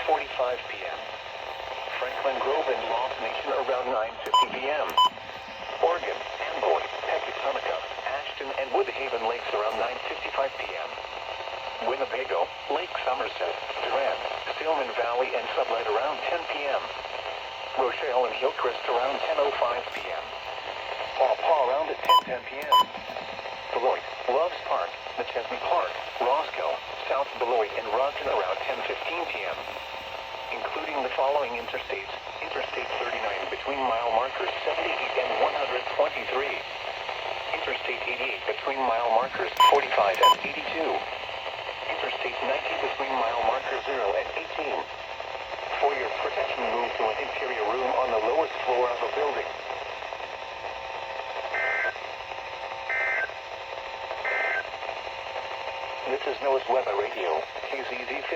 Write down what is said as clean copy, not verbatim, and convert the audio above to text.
10:45 p.m. Franklin Grove and Lost Nation around 9:50 p.m. Oregon, Amboy, Pecatonica, Ashton, and Woodhaven Lakes around 9:55 p.m. Winnebago, Lake Somerset, Durant, Stillman Valley, and Sublette around 10 p.m. Rochelle and Hillcrest around 10:05 p.m. Paw Paw around at 10:10 p.m. Beloit, Loves Park, McChesney Park, Roscoe, South Beloit, and Rodton around 10:15 p.m. Including the following interstates: Interstate 39 between mile markers 78 and 123. Interstate 88 between mile markers 45 and 82. Interstate 90 between mile markers 0 and 18. For your protection, move to an interior room on the lowest floor of a building. This is NOAA's Weather Radio, KZZ 50.